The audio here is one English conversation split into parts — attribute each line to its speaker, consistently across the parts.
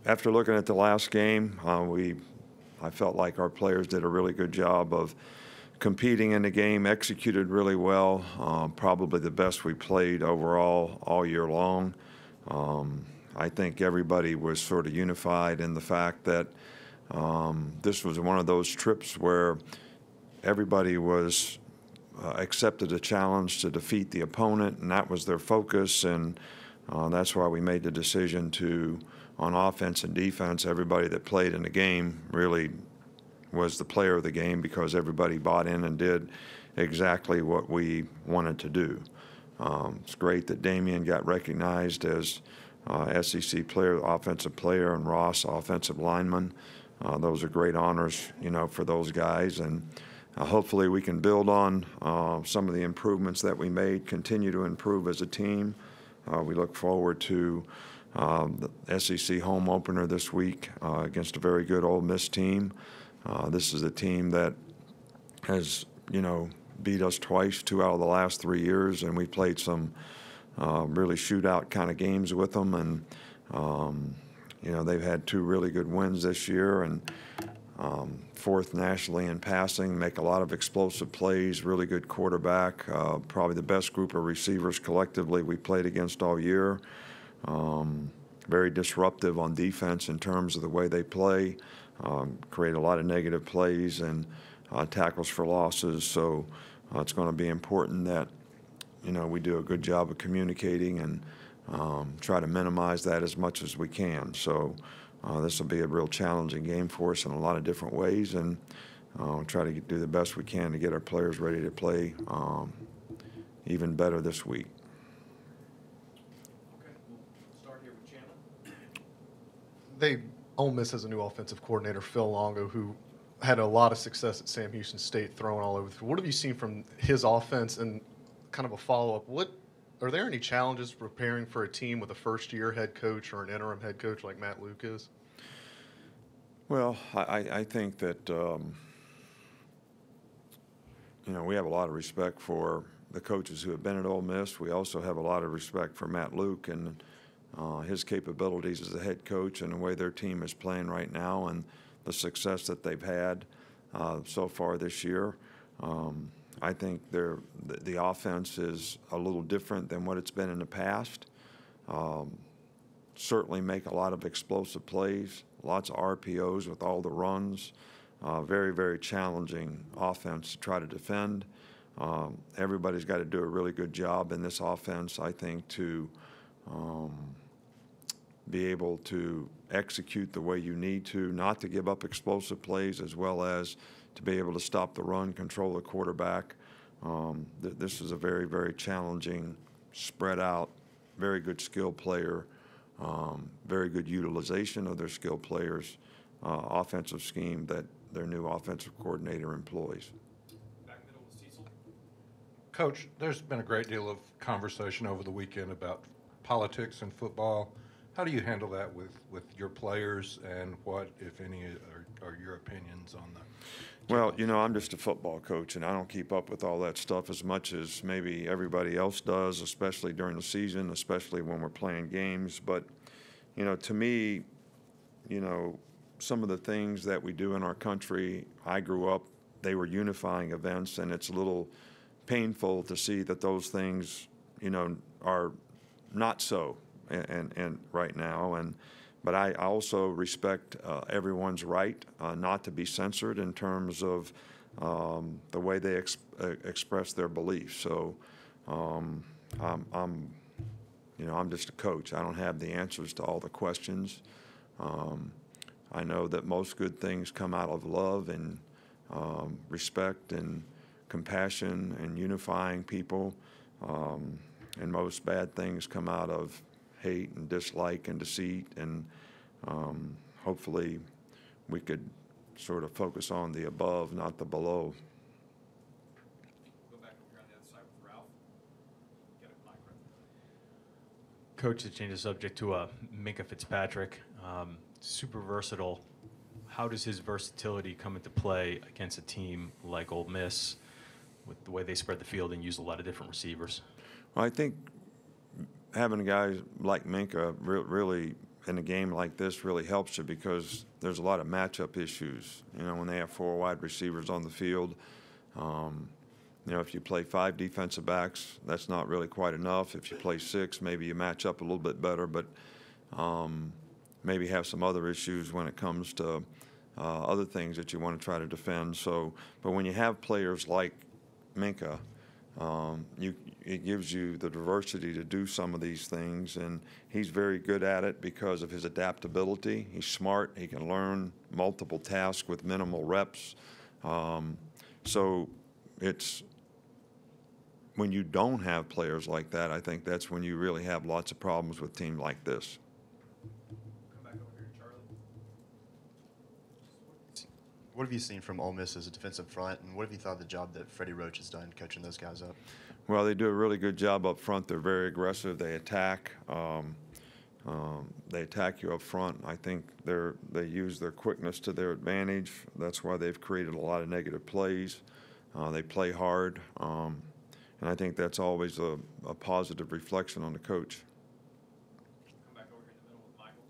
Speaker 1: after looking at the last game, I felt like our players did a really good job of competing in the game, executed really well, probably the best we played overall all year long. I think everybody was sort of unified in the fact that this was one of those trips where everybody was accepted a challenge to defeat the opponent, and that was their focus, and that's why we made the decision to, on offense and defense, everybody that played in the game really was the player of the game because everybody bought in and did exactly what we wanted to do. It's great that Damian got recognized as SEC player, offensive player, and Ross, offensive lineman. Those are great honors, for those guys, and hopefully we can build on some of the improvements that we made, continue to improve as a team. We look forward to the SEC home opener this week against a very good Ole Miss team. This is a team that has, beat us twice, 2 out of the last 3 years, and we played some really shootout kind of games with them. And, they've had 2 really good wins this year and 4th nationally in passing, make a lot of explosive plays, really good quarterback, probably the best group of receivers collectively we played against all year. Very disruptive on defense in terms of the way they play. Create a lot of negative plays and tackles for losses. So it's going to be important that we do a good job of communicating and try to minimize that as much as we can. So this will be a real challenging game for us in a lot of different ways, and we'll try to do the best we can to get our players ready to play even better this week.
Speaker 2: Okay, we'll start here with Chandler.
Speaker 3: Ole Miss has a new offensive coordinator, Phil Longo, who had a lot of success at Sam Houston State, throwing all over the field. What have you seen from his offense? And kind of a follow-up, are there any challenges preparing for a team with a first-year head coach or an interim head coach like Matt Luke is?
Speaker 1: Well, I think that we have a lot of respect for the coaches who have been at Ole Miss. We also have a lot of respect for Matt Luke and his capabilities as a head coach and the way their team is playing right now and the success that they've had so far this year. I think the offense is a little different than what it's been in the past. Certainly make a lot of explosive plays, lots of RPOs with all the runs. Very, very challenging offense to try to defend. Everybody's got to do a really good job in this offense, I think, to be able to execute the way you need to, not to give up explosive plays, as well as to be able to stop the run, control the quarterback. This is a very, very challenging, spread out, very good skill player, very good utilization of their skill players, offensive scheme that their new offensive coordinator employs.
Speaker 2: Back middle with Cecil.
Speaker 4: Coach, there's been a great deal of conversation over the weekend about politics and football. How do you handle that with your players, and what, if any, are your opinions on that?
Speaker 1: Well, I'm just a football coach, and I don't keep up with all that stuff as much as maybe everybody else does, especially during the season, especially when we're playing games. But, to me, some of the things that we do in our country, I grew up, they were unifying events, and it's a little painful to see that those things, are not so and right now. But I also respect everyone's right not to be censored in terms of the way they express their beliefs. So I'm just a coach. I don't have the answers to all the questions. I know that most good things come out of love and respect and compassion and unifying people, and most bad things come out of hate and dislike and deceit, and hopefully we could sort of focus on the above, not the below.
Speaker 2: Go back over here on the other side with Ralph. Get a mic right there.
Speaker 5: Coach, to change the subject to Minka Fitzpatrick, super versatile. How does his versatility come into play against a team like Ole Miss with the way they spread the field and use a lot of different receivers?
Speaker 1: Well, I think having a guy like Minka really in a game like this really helps you because there's a lot of matchup issues. You know, when they have 4 wide receivers on the field, you know, if you play 5 defensive backs, that's not really quite enough. If you play 6, maybe you match up a little bit better, but maybe have some other issues when it comes to other things that you want to try to defend. So, but when you have players like Minka, it gives you the diversity to do some of these things, and he's very good at it because of his adaptability. He's smart. He can learn multiple tasks with minimal reps. So it's when you don't have players like that, I think that's when you really have lots of problems with teams like this.
Speaker 2: Come back over here, Charlie.
Speaker 6: What have you seen from Ole Miss as a defensive front, and what have you thought of the job that Freddie Roach has done coaching those guys up?
Speaker 1: Well, they do a really good job up front. They're very aggressive. They attack. They attack you up front. I think they use their quickness to their advantage. That's why they've created a lot of negative plays. They play hard, and I think that's always a positive reflection on the coach.
Speaker 2: Come back over here in the middle with Michael.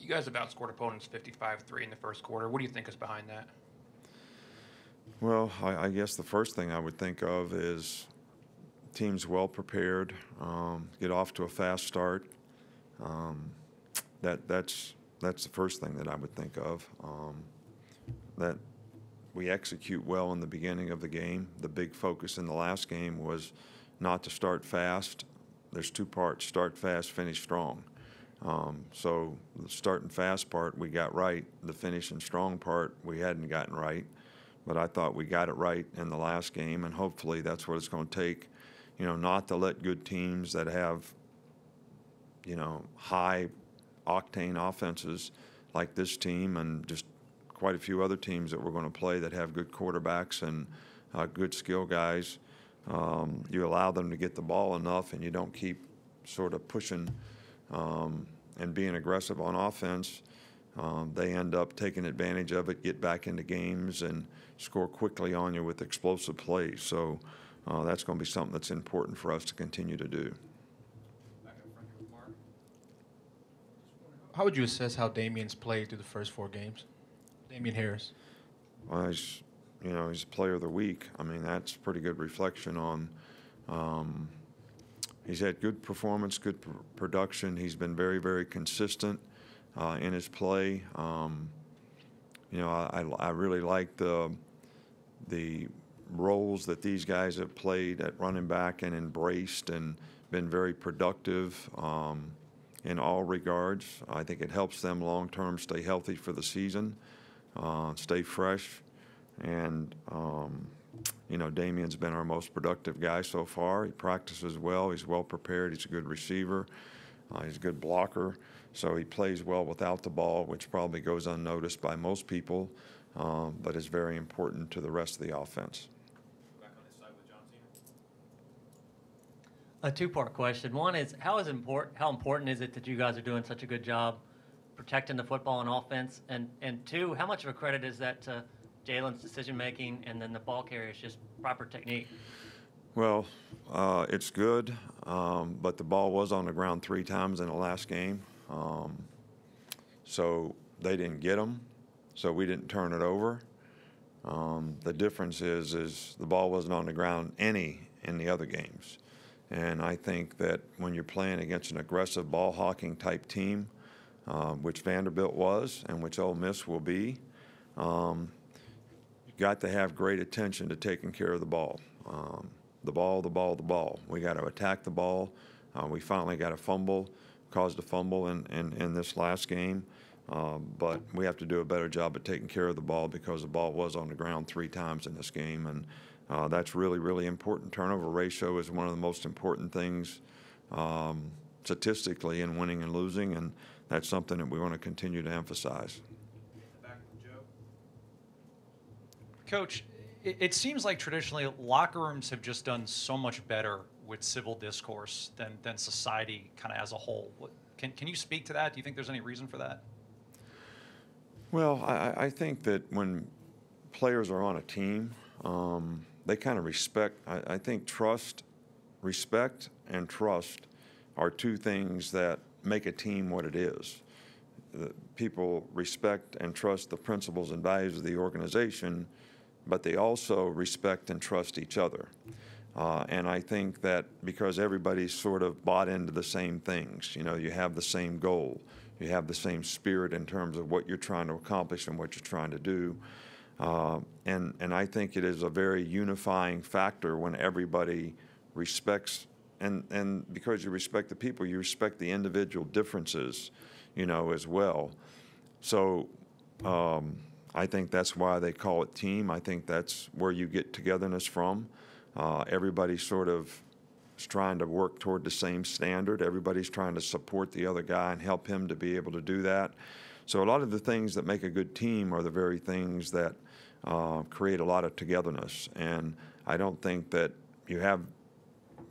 Speaker 7: You guys have outscored opponents 55-3 in the first quarter. What do you think is behind that?
Speaker 1: Well, I guess the first thing I would think of is teams well prepared, get off to a fast start. That's the first thing that I would think of. That we execute well in the beginning of the game. The big focus in the last game was not to start fast. There's 2 parts: start fast, finish strong. So the starting fast part we got right. The finishing strong part we hadn't gotten right. But I thought we got it right in the last game, and hopefully that's what it's going to take, you know, not to let good teams that have, you know, high octane offenses like this team and just quite a few other teams that we're going to play that have good quarterbacks and good skill guys. You allow them to get the ball enough, and you don't keep sort of pushing and being aggressive on offense. They end up taking advantage of it, get back into games, and score quickly on you with explosive plays. So that's going to be something that's important for us to continue to do.
Speaker 2: Back up front here with Mark.
Speaker 8: How would you assess how Damian's played through the first 4 games? Damian Harris.
Speaker 1: Well, he's a player of the week. I mean, that's a pretty good reflection on. He's had good performance, good production. He's been very, very consistent in his play. You know, I really like the roles that these guys have played at running back and embraced and been very productive in all regards. I think it helps them long-term stay healthy for the season, stay fresh. And, you know, Damian's been our most productive guy so far. He practices well. He's well prepared. He's a good receiver. He's a good blocker. So he plays well without the ball, which probably goes unnoticed by most people, but is very important to the rest of the offense.
Speaker 2: Back on this side with John Cena.
Speaker 9: A 2-part question. One is how important is it that you guys are doing such a good job protecting the football on offense? And 2, how much of a credit is that to Jalen's decision making and then the ball carrier's just proper technique?
Speaker 1: Well, it's good, but the ball was on the ground 3 times in the last game. So they didn't get them, so we didn't turn it over. The difference is the ball wasn't on the ground any in the other games. And I think that when you're playing against an aggressive ball hawking type team, which Vanderbilt was and which Ole Miss will be, you've got to have great attention to taking care of the ball. The ball. We got to attack the ball. We finally got a fumble, caused a fumble in this last game. But we have to do a better job of taking care of the ball because the ball was on the ground 3 times in this game. And that's really, really important. Turnover ratio is one of the most important things statistically in winning and losing, and that's something that we want to continue to emphasize.
Speaker 2: Back with Joe.
Speaker 10: Coach, it seems like traditionally locker rooms have just done so much better with civil discourse than society kind of as a whole. Can you speak to that? Do you think there's any reason for that?
Speaker 1: Well, I think that when players are on a team, they kind of respect. I think respect and trust are 2 things that make a team what it is. People respect and trust the principles and values of the organization, but they also respect and trust each other. And I think that because everybody's sort of bought into the same things, you have the same goal, you have the same spirit in terms of what you're trying to accomplish and what you're trying to do. And I think it is a very unifying factor when everybody respects, and because you respect the people, you respect the individual differences, as well. So I think that's why they call it team. I think that's where you get togetherness from. Everybody sort of is trying to work toward the same standard. Everybody's trying to support the other guy and help him to be able to do that. So a lot of the things that make a good team are the very things that create a lot of togetherness. And I don't think that you have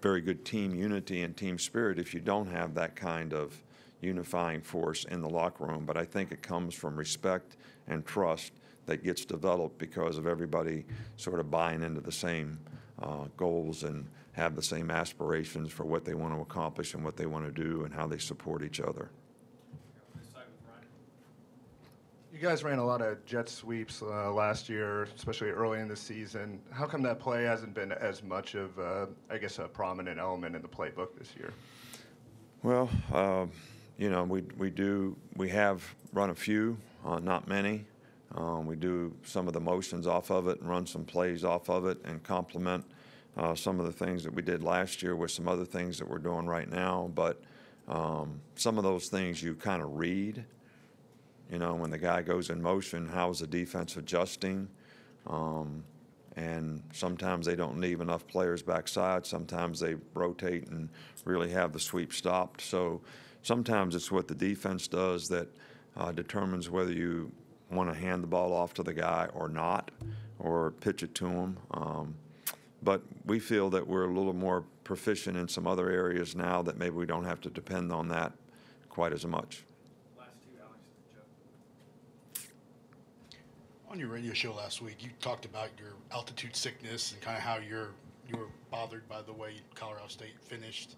Speaker 1: very good team unity and team spirit if you don't have that kind of unifying force in the locker room. But I think it comes from respect and trust that gets developed because of everybody sort of buying into the same goals and have the same aspirations for what they want to accomplish and what they want to do and how they support each other.
Speaker 11: You guys ran a lot of jet sweeps last year, especially early in the season. How come that play hasn't been as much of, a prominent element in the playbook this year?
Speaker 1: Well, we have run a few, not many. We do some of the motions off of it and run some plays off of it and complement some of the things that we did last year with some other things that we're doing right now. But some of those things you kind of read. When the guy goes in motion, how's the defense adjusting? And sometimes they don't leave enough players backside. Sometimes they rotate and really have the sweep stopped. So sometimes it's what the defense does that determines whether you want to hand the ball off to the guy or not, or pitch it to him. But we feel that we're a little more proficient in some other areas now that maybe we don't have to depend on that quite as much.
Speaker 12: On your radio show last week, you talked about your altitude sickness and kind of how you were bothered by the way Colorado State finished.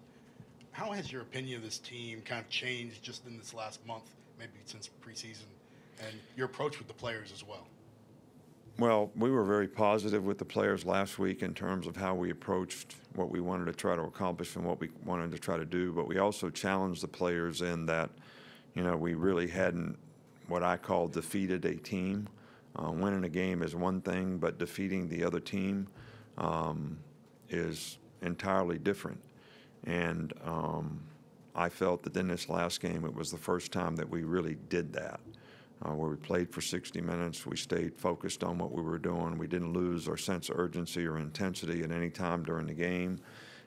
Speaker 12: How has your opinion of this team kind of changed just in this last month, maybe since preseason, and your approach with the players as well?
Speaker 1: Well, we were very positive with the players last week in terms of how we approached what we wanted to try to accomplish and what we wanted to try to do. But we also challenged the players in that, we really hadn't what I call defeated a team. Winning a game is one thing, but defeating the other team is entirely different. And I felt that in this last game, it was the first time that we really did that, where we played for 60 minutes. We stayed focused on what we were doing. We didn't lose our sense of urgency or intensity at any time during the game.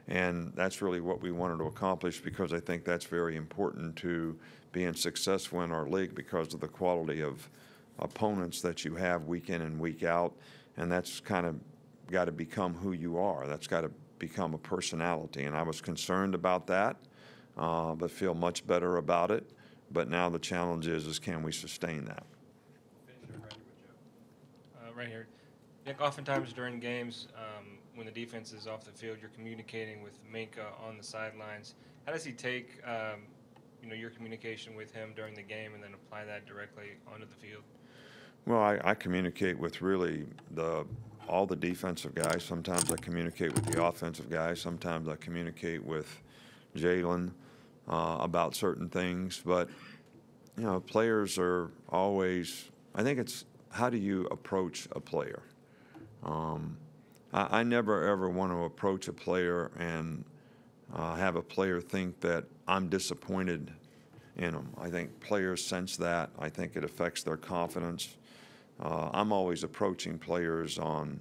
Speaker 1: And that's really what we wanted to accomplish, because I think that's very important to being successful in our league because of the quality of opponents that you have week in and week out, and that's kind of got to become who you are. That's got to become a personality, and I was concerned about that, but feel much better about it. But now the challenge is can we sustain that?
Speaker 13: Right here. Nick, oftentimes during games, when the defense is off the field, you're communicating with Minka on the sidelines. How does he take your communication with him during the game and then apply that directly onto the field?
Speaker 1: Well, I communicate with really all the defensive guys. Sometimes I communicate with the offensive guys. Sometimes I communicate with Jalen about certain things. But, players are always – I think it's how do you approach a player. I never, ever want to approach a player and have a player think that I'm disappointed in them. I think players sense that. I think it affects their confidence. I'm always approaching players on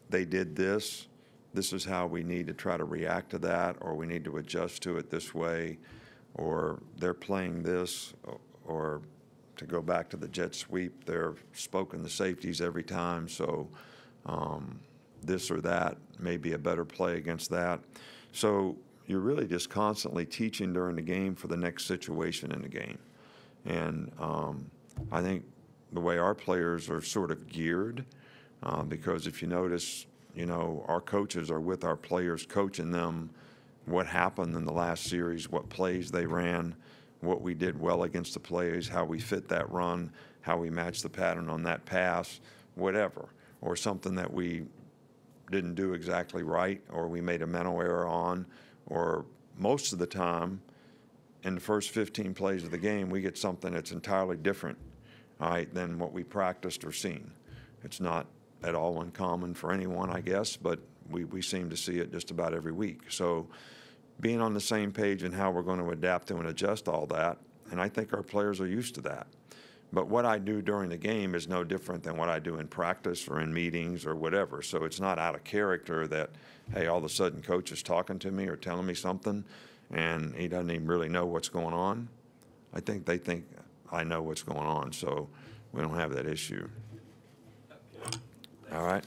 Speaker 1: they did this. This is how we need to try to react to that, or we need to adjust to it this way, or they're playing this, or to go back to the jet sweep, they're spoken the safeties every time, so this or that may be a better play against that. So you're really just constantly teaching during the game for the next situation in the game. And I think the way our players are sort of geared, because if you notice, our coaches are with our players, coaching them what happened in the last series, what plays they ran, what we did well against the plays, how we fit that run, how we matched the pattern on that pass, whatever, or something that we didn't do exactly right, or we made a mental error on, or most of the time in the first 15 plays of the game, we get something that's entirely different, all right, than what we practiced or seen. It's not at all uncommon for anyone, I guess, but we seem to see it just about every week. So being on the same page and how we're going to adapt to and adjust all that, and I think our players are used to that. But what I do during the game is no different than what I do in practice or in meetings or whatever. So it's not out of character that, hey, all of a sudden coach is talking to me or telling me something and he doesn't even really know what's going on. I think they think I know what's going on, so we don't have that issue. All right.